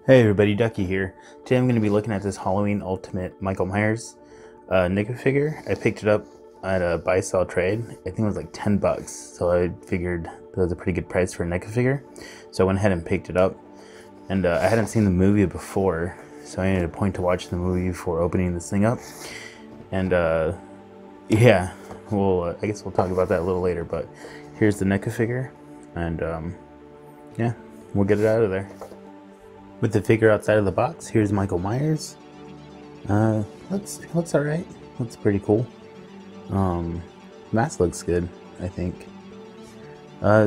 Hey everybody, Ducky here. Today I'm going to be looking at this Halloween Ultimate Michael Myers NECA figure. I picked it up at a buy-sell trade. I think it was like $10, so I figured that was a pretty good price for a NECA figure. So I went ahead and picked it up. And I hadn't seen the movie before, so I needed a point to watch the movie before opening this thing up. And yeah, I guess we'll talk about that a little later, but here's the NECA figure. And yeah, we'll get it out of there. With the figure outside of the box, here's Michael Myers. Looks alright. Looks pretty cool. Mask looks good, I think.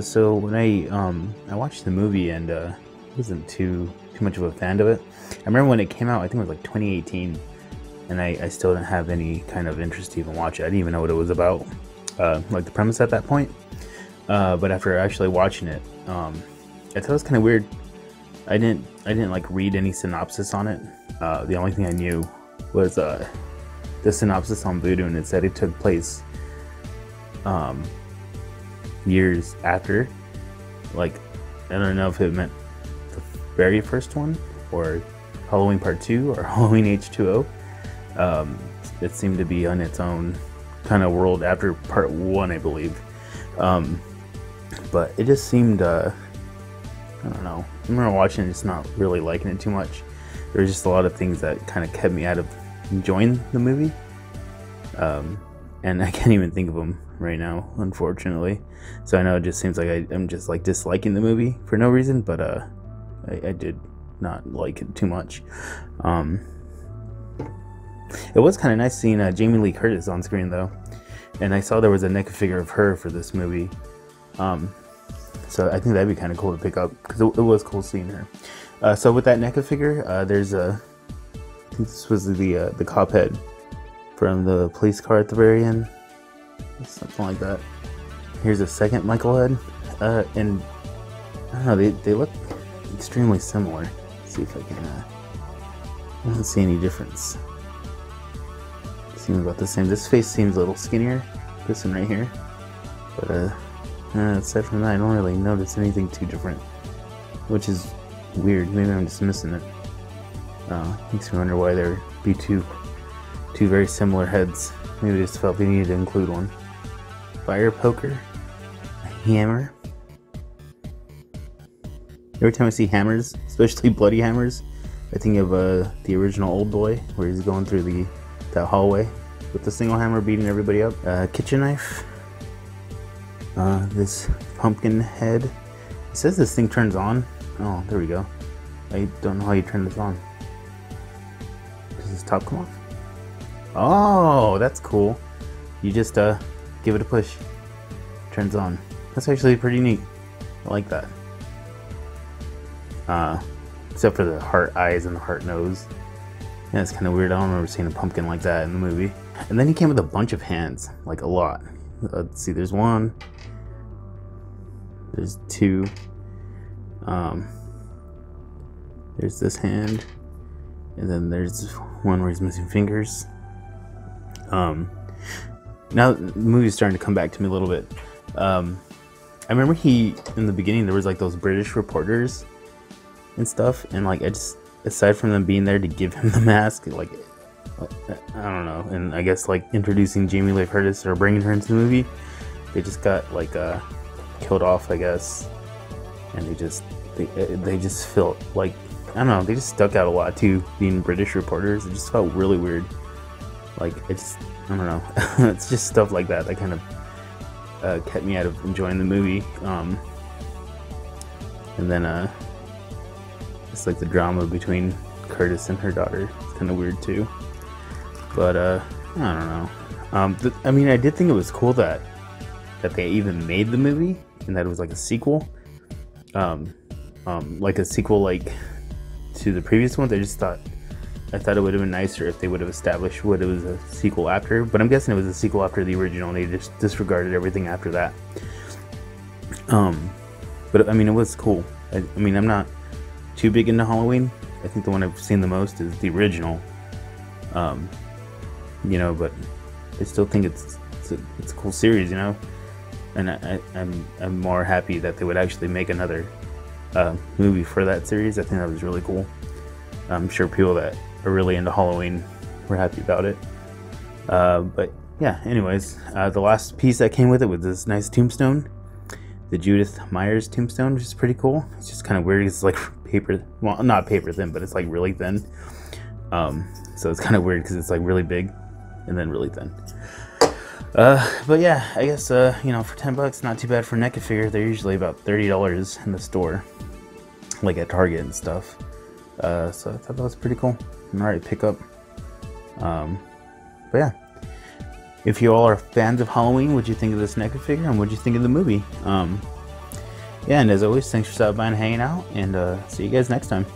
So when I watched the movie and wasn't too much of a fan of it. I remember when it came out, I think it was like 2018, and I still didn't have any kind of interest to even watch it. I didn't even know what it was about, like the premise at that point. But after actually watching it, I thought it was kind of weird. I didn't like read any synopsis on it. The only thing I knew was the synopsis on Vudu, and it said it took place years after. Like, I don't know if it meant the very first one or Halloween Part 2 or Halloween H2O. It seemed to be on its own kind of world after Part 1, I believe. But it just seemed I don't know. I remember watching it, just not really liking it too much. There was just a lot of things that kind of kept me out of enjoying the movie. And I can't even think of them right now, unfortunately. So I know it just seems like I'm just like disliking the movie for no reason, but I did not like it too much. It was kind of nice seeing Jamie Lee Curtis on screen though. And I saw there was a NECA figure of her for this movie. So I think that'd be kind of cool to pick up, because it was cool seeing her. So with that NECA figure, there's I think this was the cop head from the police car at the very end, something like that. Here's a second Michael head, and I don't know, they look extremely similar. Let's see if I can. I don't see any difference. Seems about the same. This face seems a little skinnier. This one right here, but aside from that, I don't really notice anything too different, which is weird. Maybe I'm just missing it. Makes me wonder why there'd be two very similar heads. Maybe they just felt they needed to include one. Fire poker, a hammer. Every time I see hammers, especially bloody hammers, I think of the original Old Boy, where he's going through that hallway with the single hammer beating everybody up. Kitchen knife. This pumpkin head. It says this thing turns on. Oh, there we go. I don't know how you turn this on. Does this top come off? Oh, that's cool. You just give it a push. Turns on. That's actually pretty neat. I like that. Except for the heart eyes and the heart nose. Yeah, it's kind of weird. I don't remember seeing a pumpkin like that in the movie. And then he came with a bunch of hands, like a lot. Let's see, there's one. There's two. There's this hand, and then there's one where he's missing fingers. Now the movie's starting to come back to me a little bit. I remember in the beginning there was like those British reporters and stuff, and like aside from them being there to give him the mask, like I don't know, and I guess like introducing Jamie Lee Curtis or bringing her into the movie, they just got like killed off, I guess, and they just felt like, I don't know, they just stuck out a lot too, being British reporters. It just felt really weird. Like, I don't know. It's just stuff like that kind of kept me out of enjoying the movie. And then it's like the drama between Curtis and her daughter. It's kind of weird too. But I don't know. I mean, I did think it was cool that they even made the movie, and that it was like a sequel. Like a sequel like to the previous one. I thought it would have been nicer if they would have established what it was a sequel after, but I'm guessing it was a sequel after the original and they just disregarded everything after that. But I mean, it was cool. I mean, I'm not too big into Halloween. I think the one I've seen the most is the original. You know, but I still think it's a cool series, you know. And I'm more happy that they would actually make another movie for that series. I think that was really cool. I'm sure people that are really into Halloween were happy about it. But yeah, anyways, the last piece that came with it was this nice tombstone, the Judith Myers tombstone, which is pretty cool. It's just kind of weird. It's like paper, well, not paper thin, but it's like really thin. So it's kind of weird because it's like really big and then really thin. But yeah, I guess, you know, for $10, not too bad for a NECA figure. They're usually about $30 in the store, like at Target and stuff. So I thought that was pretty cool. Alright, pick up. But yeah, if you all are fans of Halloween, what'd you think of this NECA figure and what'd you think of the movie? Yeah, and as always, thanks for stopping by and hanging out, and see you guys next time.